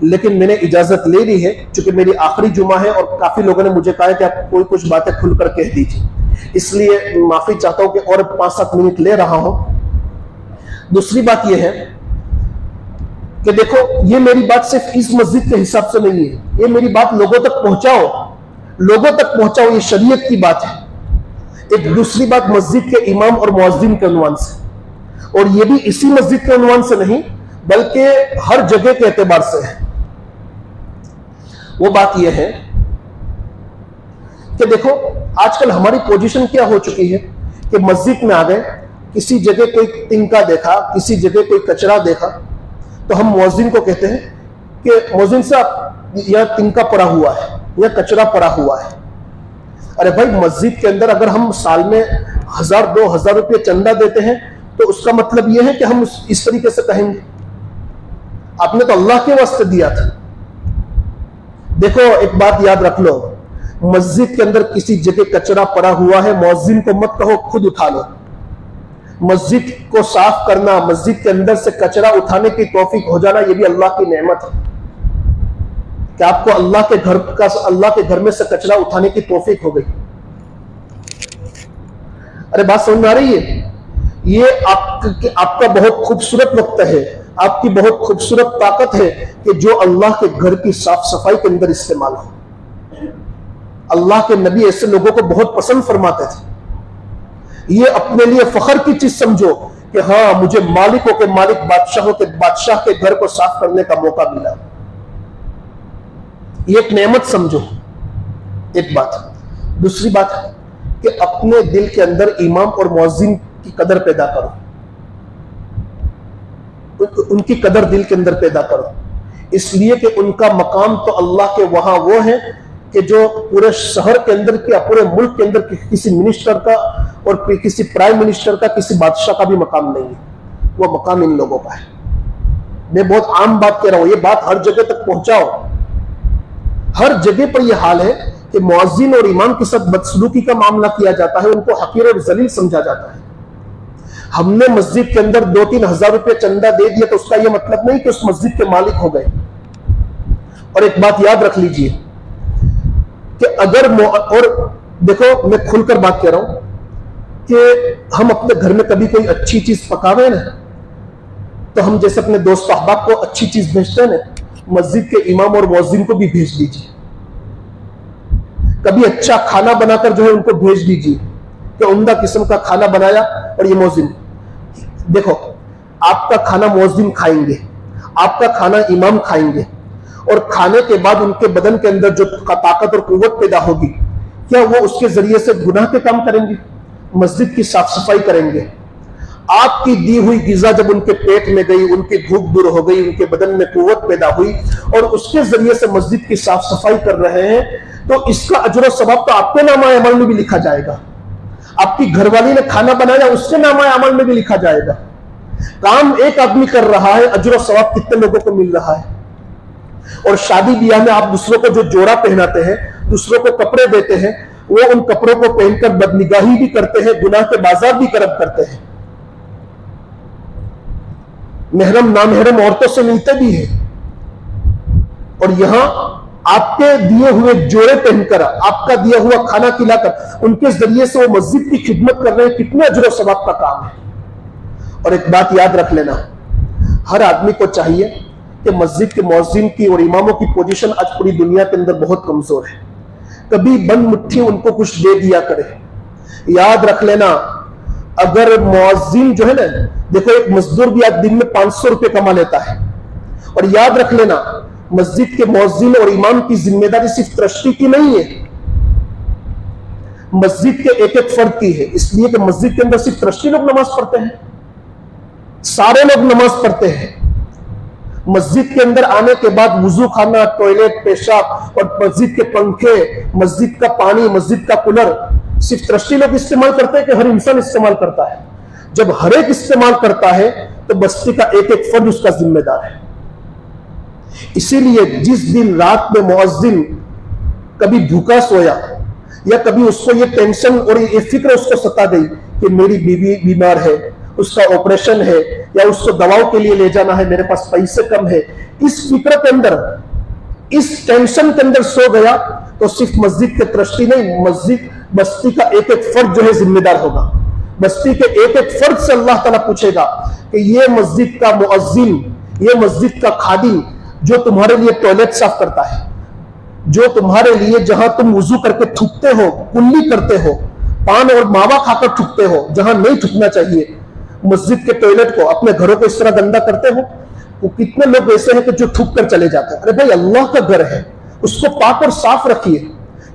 लेकिन मैंने इजाजत ले ली है, चूंकि मेरी आखिरी जुमा है और काफी लोगों ने मुझे कहा है कि आप कोई कुछ बातें खुलकर कह दीजिए, इसलिए माफी चाहता हूं कि और 5-7 मिनट ले रहा हूं। दूसरी बात यह है कि देखो, ये मेरी बात सिर्फ इस मस्जिद के हिसाब से नहीं है, ये मेरी बात लोगों तक पहुंचाओ, लोगों तक पहुंचाओ, ये शरीयत की बात है। एक दूसरी बात मस्जिद के इमाम और मुअज्जिन के उन्वान से, और ये भी इसी मस्जिद के उन्वान से नहीं बल्कि हर जगह के एतबार से है। वो बात यह है कि देखो, आजकल हमारी पोजीशन क्या हो चुकी है कि मस्जिद में आ गए, किसी जगह कोई तिनका देखा, किसी जगह कोई कचरा देखा, तो हम मुअज्जिन को कहते हैं कि मुअज्जिन साहब यह तिनका पड़ा हुआ है, यह कचरा पड़ा हुआ है। अरे भाई, मस्जिद के अंदर अगर हम साल में 1000-2000 रुपये चंदा देते हैं तो उसका मतलब यह है कि हम इस तरीके से कहेंगे? आपने तो अल्लाह के वास्ते दिया था। देखो, एक बात याद रख लो, मस्जिद के अंदर किसी जगह कचरा पड़ा हुआ है, मुअज्जिन को मत कहो खुद उठा लो। मस्जिद को साफ करना, मस्जिद के अंदर से कचरा उठाने की तौफीक हो जाना, यह भी अल्लाह की नेमत है कि आपको अल्लाह के घर में से कचरा उठाने की तौफीक हो गई। अरे बात समझ में आ रही है? ये आपका बहुत खूबसूरत वक्त है, आपकी बहुत खूबसूरत ताकत है कि जो अल्लाह के घर की साफ सफाई के अंदर इस्तेमाल हो। अल्लाह के नबी ऐसे लोगों को बहुत पसंद फरमाते थे। ये अपने लिए फख्र की चीज समझो कि हाँ, मुझे मालिकों के मालिक, बादशाह के घर को साफ करने का मौका मिला। ये एक नेमत समझो। एक बात। दूसरी बात है कि अपने दिल के अंदर इमाम और मुअज्जिन की कदर पैदा करो, उनकी कदर दिल के अंदर पैदा करो, इसलिए कि उनका मकाम तो अल्लाह के वहां वो है कि जो पूरे शहर के अंदर या पूरे मुल्क के अंदर किसी मिनिस्टर का और किसी प्राइम मिनिस्टर का, किसी बादशाह का भी मकाम नहीं है। वो मकाम इन लोगों का है। मैं बहुत आम बात कह रहा हूं, ये बात हर जगह तक पहुंचाओ। हर जगह पर यह हाल है कि मुअज्जिन और इमाम के साथ बदसलूकी का मामला किया जाता है, उनको हकीर और जलील समझा जाता है। हमने मस्जिद के अंदर 2-3 हजार रुपये चंदा दे दिया तो उसका यह मतलब नहीं कि उस मस्जिद के मालिक हो गए। और एक बात याद रख लीजिए कि अगर, और देखो मैं खुलकर बात कर रहा हूं कि हम अपने घर में कभी कोई अच्छी चीज पकावे ना, तो हम जैसे अपने दोस्त अहबाब को अच्छी चीज भेजते हैं ना, मस्जिद के इमाम और मुअज्जिन को भी भेज दीजिए। कभी अच्छा खाना बनाकर जो है उनको भेज दीजिए कि उम्दा किस्म का खाना बनाया, और ये मुअज्जिन, देखो आपका खाना मुअज्जिन खाएंगे, आपका खाना इमाम खाएंगे, और खाने के बाद उनके बदन के अंदर जो ताकत और कुव्वत पैदा होगी, क्या वो उसके जरिए से गुनाह के काम करेंगे? मस्जिद की साफ सफाई करेंगे। आपकी दी हुई गिज़ा जब उनके पेट में गई, उनकी भूख दूर हो गई, उनके बदन में कुव्वत पैदा हुई, और उसके जरिए से मस्जिद की साफ सफाई कर रहे हैं, तो इसका अजर सवाब तो आपके नामा अमल में भी लिखा जाएगा। आपकी घरवाली ने खाना बनाया, उसके नामा अमल में भी लिखा जाएगा। काम एक आदमी कर रहा है, अजर और सवाब कितने लोगों को मिल रहा है। और शादी ब्याह में आप दूसरों को जो जोड़ा पहनाते हैं, दूसरों को कपड़े देते हैं, वो उन कपड़ों को पहनकर बदनिगाही भी करते हैं, गुनाह के बाजार भी करते हैं, महरम नामहरम औरतों से मिलते भी हैं। और यहां आपके दिए हुए जोड़े पहनकर, आपका दिया हुआ खाना खिलाकर, उनके जरिए से वो मस्जिद की खिदमत कर रहे हैं, कितने अजर और सवाब का काम है। और एक बात याद रख लेना, हर आदमी को चाहिए कि मस्जिद के मुअज्जिन की और इमामों की पोजीशन आज पूरी दुनिया के अंदर बहुत कमजोर है। कभी बंद मुट्ठी उनको कुछ दे दिया करे। याद रख लेना, अगर मुअज्जिन जो है ना, देखो एक मजदूर भी आज दिन में 500 रुपए कमा लेता है। और याद रख लेना, मस्जिद के मुअज्जिन और इमाम की जिम्मेदारी सिर्फ ट्रस्टी की नहीं है, मस्जिद के एक एक फर्द की है। इसलिए कि मस्जिद के अंदर सिर्फ ट्रस्टी लोग नमाज पढ़ते हैं, सारे लोग नमाज पढ़ते हैं। मस्जिद के अंदर आने के बाद वुजू खाना, टॉयलेट, पेशाब और मस्जिद के पंखे, मस्जिद का पानी, मस्जिद का कूलर सिर्फ ट्रस्टी लोग इस्तेमाल करते हैं कि हर इंसान इस्तेमाल करता है? जब हर एक इस्तेमाल करता है तो बस्ती का एक एक फर्द उसका जिम्मेदार है। इसीलिए जिस दिन रात में मुअज्जिन कभी भूखा सोया या कभी उसको ये टेंशन और ये फिक्र उसको सता गई कि मेरी बीवी बीमार है, उसका ऑपरेशन है, या उसको दवाओं के लिए ले जाना है, मेरे पास पैसे कम है, इस फिक्र के अंदर, इस टेंशन के अंदर सो गया, तो सिर्फ मस्जिद के ट्रस्टी नहीं, मस्जिद बस्ती का एक एक फर्द जो है जिम्मेदार होगा। बस्ती के एक एक फर्द से अल्लाह ताला पूछेगा कि ये मस्जिद का मुअज्जिन, ये मस्जिद का खादिम जो तुम्हारे लिए टॉयलेट साफ करता है, जो तुम्हारे लिए जहां तुम वुजू करके थूकते हो, कुल्ली करते हो, पान और मावा खाकर थूकते हो जहां नहीं थूकना चाहिए, मस्जिद के टॉयलेट को अपने घरों को इस तरह गंदा करते हो, वो कितने लोग ऐसे हैं कि जो थूक कर चले जाते हैं। अरे भाई, अल्लाह का घर है, उसको पाक और साफ रखिए।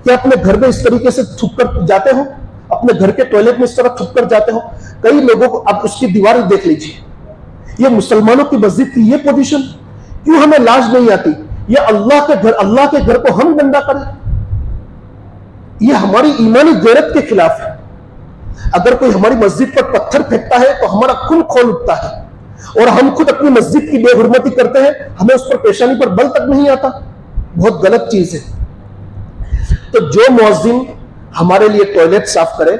क्या अपने घर में इस तरीके से थूक कर जाते हो? अपने घर के टॉयलेट में इस तरह थूक कर जाते हो? कई लोगों को आप उसकी दीवार देख लीजिए, ये मुसलमानों की मस्जिद की ये पोजीशन, क्यों हमें लाज नहीं आती? ये अल्लाह के घर को हम गंदा करें, ये हमारी ईमानी गैरत के खिलाफ है। अगर कोई हमारी मस्जिद पर पत्थर फेंकता है तो हमारा खून खोल उठता है, और हम खुद अपनी मस्जिद की बेहुरमती करते हैं, हमें उस पर पेशानी पर बल तक नहीं आता। बहुत गलत चीज है। तो जो मुअज्जिन हमारे लिए टॉयलेट साफ करे,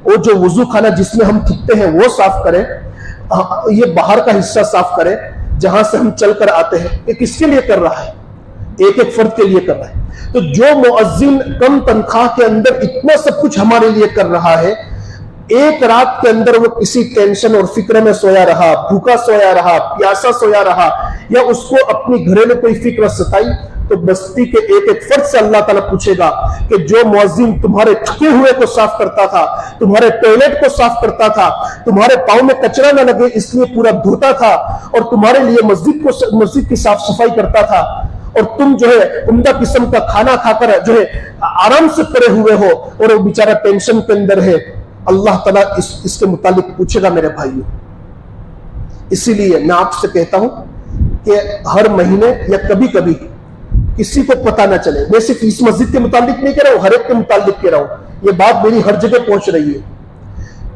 और जो वुजू खाना जिसमें हम थूकते हैं वो साफ करे, ये बाहर का हिस्सा साफ करे जहां से हम चलकर आते हैं, ये किसके लिए कर रहा है? एक एक फर्द के लिए कर रहा है। तो जो मुअज्जिन कम तनख्वाह के अंदर इतना सब कुछ हमारे लिए कर रहा है, एक रात के अंदर वो किसी टेंशन और फिक्र में सोया रहा, भूखा सोया रहा, प्यासा सोया रहा, या उसको अपनी घरेलू कोई फिक्र सताई, तो बस्ती के एक एक फर्द से अल्लाह ताला पूछेगा कि जो मुअज्जिन तुम्हारे थके हुए को साफ करता था, तुम्हारे टॉयलेट को साफ करता था, तुम्हारे पांव में कचरा न लगे इसलिए पूरा धोता था, और तुम्हारे लिए मस्जिद की साफ सफाई करता था, और तुम जो है उम्दा किस्म का खाना खाकर जो है आराम से पड़े हुए हो, और वो बेचारा टेंशन के अंदर है, अल्लाह ताला इसके मुतालिक पूछेगा मेरे भाइयों। इसीलिए मैं आपसे कहता हूं कि हर महीने या कभी कभी किसी को पता ना चले, मैं सिर्फ इस मस्जिद के मुतालिक नहीं कह रहा हूं, हर एक के मुतालिक कह रहा हूं, ये बात मेरी हर जगह पहुंच रही है।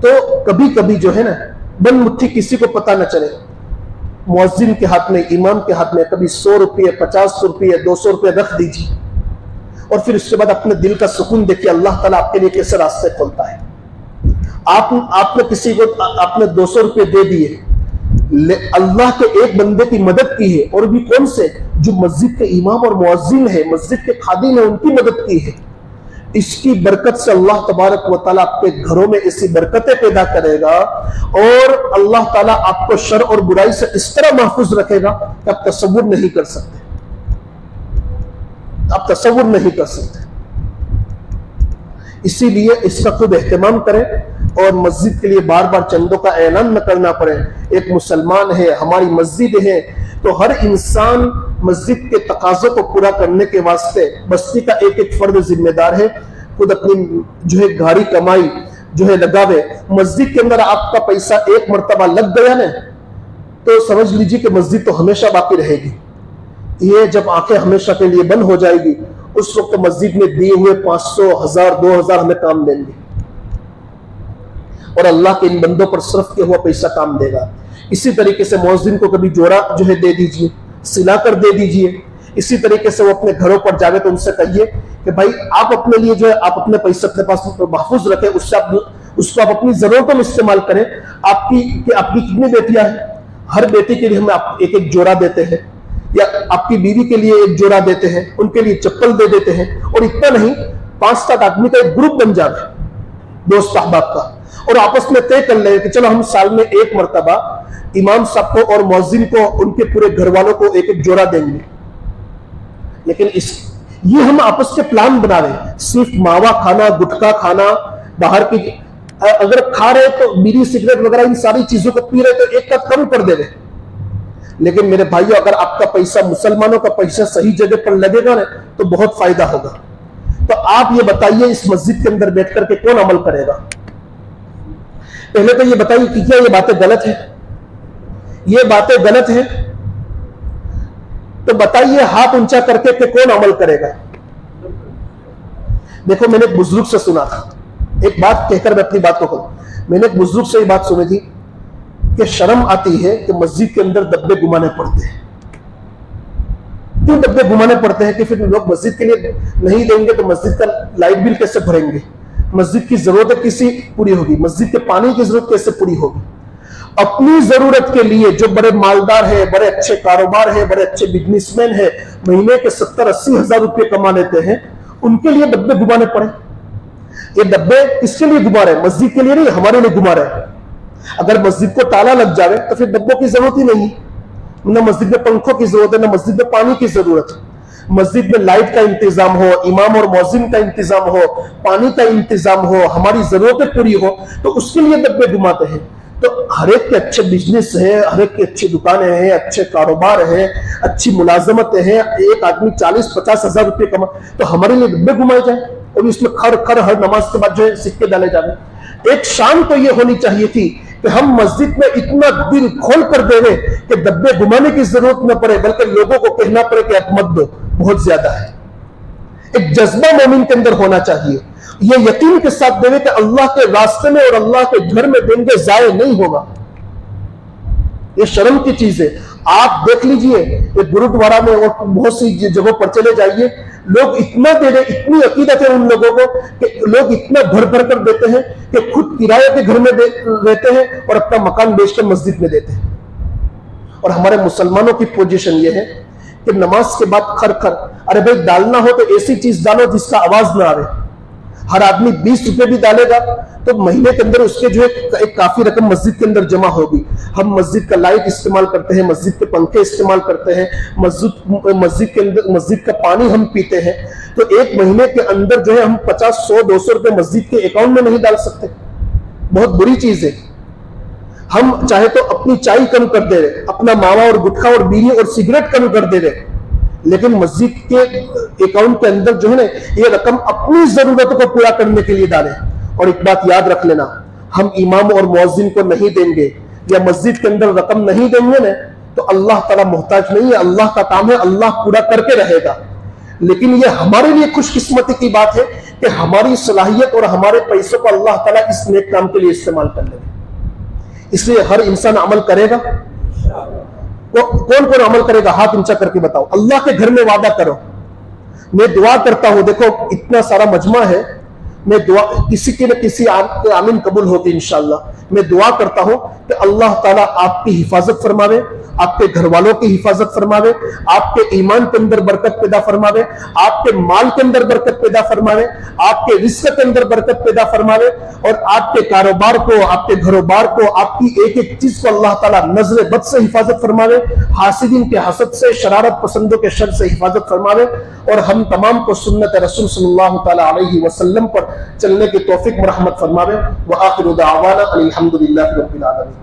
तो कभी कभी जो है ना, बंद मुट्ठी किसी को पता ना चले, मुअज्जिन के हाथ में, इमाम के हाथ में कभी 100 रुपये, 50 रुपये, 200 रुपये रख दीजिए, और फिर उसके बाद अपने दिल का सुकून देखिए अल्लाह ताला आपके लिए कैसे रास्ते खोलता है। आपने किसी को आपने 200 रुपये दे दिए, अल्लाह के एक बंदे की मदद की है, और भी कौन से? जो मस्जिद के इमाम और मुअज्जिन है, मस्जिद के खादिम है, उनकी मदद की है। इसकी बरकत से अल्लाह तबारक व तआला आपके घरों में ऐसी बरकतें पैदा करेगा, और अल्लाह ताला आपको शर और बुराई से इस तरह महफूज रखेगा कि आप तसव्वुर नहीं कर सकते, आप तसव्वुर नहीं कर सकते। इसीलिए इसका खूब एहतमाम करें, और मस्जिद के लिए बार बार चंदों का ऐलान न करना पड़े। एक मुसलमान है, हमारी मस्जिद है, तो हर इंसान मस्जिद के तकाज़ों को पूरा करने के वास्ते बस्ती का एक एक फर्द जिम्मेदार है। खुद अपनी जो है गाड़ी कमाई जो है लगावे। मस्जिद के अंदर आपका पैसा एक मर्तबा लग गया ना, तो समझ लीजिए कि मस्जिद तो हमेशा बाकी रहेगी। ये जब आंखें हमेशा के लिए बंद हो जाएगी, उस वक्त मस्जिद में दिए हुए 500, 1000, 2000 हमें काम देंगे। और अल्लाह के इन बंदों पर सर्फ किया हुआ पैसा काम देगा। इसी तरीके से मुअज्जिन को कभी जोड़ा जो है दे दीजिए, सिला कर दे दीजिए। इसी तरीके से वो अपने घरों पर जावे तो उनसे कहिए कि भाई आप अपने लिए जो है आप अपने पैसे अपने पास महफूज रखें, उसको आप अपनी जरूरतों में इस्तेमाल करें। आपकी कितनी बेटियां हैं? हर बेटी के लिए हम आप एक एक जोड़ा देते हैं, या आपकी बीवी के लिए एक जोड़ा देते हैं, उनके लिए चप्पल दे देते हैं। और इतना नहीं, 5-7 आदमी का एक ग्रुप बन जाए दोस्त अहबाब का, और आपस में तय कर ले कि चलो हम साल में एक मरतबा इमाम साहब को और मुअज्जिन को उनके पूरे घर वालों को एक एक जोड़ा देंगे। लेकिन ये हम आपस के प्लान बना रहे, सिर्फ मावा खाना, गुटखा खाना, बाहर की अगर खा रहे तो बीड़ी सिगरेट वगैरह इन सारी चीजों को पी रहे तो एक का कम कर दे रहे। लेकिन मेरे भाइयों, अगर आपका पैसा, मुसलमानों का पैसा सही जगह पर लगेगा ना तो बहुत फायदा होगा। तो आप ये बताइए, इस मस्जिद के अंदर बैठ करके कौन अमल करेगा? पहले तो ये बताइए कि क्या ये बातें गलत है? ये बातें गलत है तो बताइए हाथ ऊंचा करके कि कौन अमल करेगा? देखो, मैंने एक बुजुर्ग से सुना था, एक बात कहकर मैं अपनी बात को कहूं। मैंने एक बुजुर्ग से ये बात सुनी थी कि शर्म आती है कि मस्जिद के अंदर डब्बे घुमाने पड़ते हैं। क्यों डब्बे घुमाने पड़ते हैं? कि फिर लोग मस्जिद के लिए नहीं देंगे तो मस्जिद का लाइट बिल कैसे भरेंगे? मस्जिद की जरूरत कैसे पूरी होगी? मस्जिद के पानी की जरूरत कैसे पूरी होगी? अपनी जरूरत के लिए जो बड़े मालदार है, बड़े अच्छे कारोबार है, बड़े अच्छे बिजनेसमैन है, महीने के 70-80 हजार रुपए कमा लेते हैं, उनके लिए डब्बे घुमाने पड़े। ये डब्बे किसके लिए घुमा रहे? मस्जिद के लिए नहीं, हमारे लिए घुमा रहे हैं। अगर मस्जिद को ताला लग जाए तो फिर डब्बों की जरूरत ही नहीं, ना मस्जिद में पंखों की जरूरत है, ना मस्जिद में पानी की जरूरत है। मस्जिद में लाइट का इंतजाम हो, इमाम और मुअज्जिन का इंतजाम हो, पानी का इंतजाम हो, हमारी जरूरतें पूरी हो, तो उसके लिए डब्बे घुमाते हैं। तो हर एक के अच्छे बिजनेस है, हर एक की अच्छी दुकानें हैं, अच्छे कारोबार है, अच्छी मुलाजमतें हैं। एक आदमी 40-50 हजार रुपये कमा, तो हमारे लिए डब्बे घुमाए जाए और इसमें खर खर हर नमाज के बाद जो है सिक्के डाले जाए। एक शान तो ये होनी चाहिए थी कि हम मस्जिद में इतना दिल खोल कर दे रहे कि डब्बे घुमाने की जरूरत न पड़े, बल्कि लोगों को कहना पड़े कि आप मत दो, बहुत ज्यादा है। एक जज्बा मोमिन के अंदर होना चाहिए, ये यकीन के साथ देवे कि अल्लाह के रास्ते में और अल्लाह के घर में देंगे, जाये नहीं होगा। ये शर्म की चीज है। आप देख लीजिए, ये गुरुद्वारा में और बहुत सी जगहों पर चले जाइए, लोग इतना दे रहे, इतनी अकीदत है उन लोगों को कि लोग इतना भर भर कर देते हैं कि खुद किराए के घर में रहते हैं और अपना मकान बेचकर मस्जिद में देते हैं। और हमारे मुसलमानों की पोजीशन ये है कि नमाज के बाद खर खर, अरे भाई डालना हो तो ऐसी चीज डालो जिसका आवाज ना आवे। हर आदमी 20 रुपए भी डालेगा तो महीने के अंदर उसके जो है एक काफी रकम मस्जिद के अंदर जमा होगी। हम मस्जिद का लाइट इस्तेमाल करते हैं, मस्जिद के पंखे इस्तेमाल करते हैं, मस्जिद के अंदर मस्जिद का पानी हम पीते हैं। तो एक महीने के अंदर जो है हम 50, 100, 200 रुपए मस्जिद के अकाउंट में नहीं डाल सकते। बहुत बुरी चीज है। हम चाहे तो अपनी चाय कम कर दे रहे, अपना मावा और गुटखा और बीड़ी और सिगरेट कम कर दे रहे, लेकिन मस्जिद के अकाउंट के अंदर जो है ना ये रकम अपनी जरूरतों को पूरा करने के लिए डालें। और एक बात याद रख लेना, हम इमाम और मुअज्जिन को नहीं देंगे या मस्जिद के अंदर रकम नहीं देंगे ना तो अल्लाह ताला मोहताज नहीं है, अल्लाह का काम है, अल्लाह पूरा करके रहेगा। लेकिन ये हमारे लिए खुशकिस्मती की बात है कि हमारी सलाहियत और हमारे पैसों को अल्लाह ताला इस नेक काम के लिए इस्तेमाल कर लेगा। इसलिए हर इंसान अमल करेगा। कौन कौन अमल करेगा? हाथ ऊंचा करके बताओ। अल्लाह के घर में वादा करो। मैं दुआ करता हूं, देखो इतना सारा मजमा है, मैं दुआ किसी के न किसी आमीन कबूल होगी इंशाअल्लाह। मैं दुआ करता हूं कि अल्लाह ताला आपकी हिफाजत फरमावे, आपके घर वालों की हिफाजत फरमावे, आपके ईमान के अंदर बरकत पैदा फरमावे, आपके माल के अंदर बरकत पैदा फरमावे, आपके रिस्क के अंदर बरकत पैदा फरमावे, और आपके कारोबार को, आपके घरोबार को, आपकी एक एक चीज को अल्लाह ताला नजर बद से हिफाजत फरमावे, हासिदीन के हसद से, शरारत पसंदों के शर से हिफाजत फरमावे, और हम तमाम को सुन्नत रसूल सल्लल्लाहु तआला अलैहि वसल्लम पर चलने की तौफीक रहमत फरमावे। व आखिरु दावाना अल्हम्दुलिल्लाहि रब्बिल आलमीन।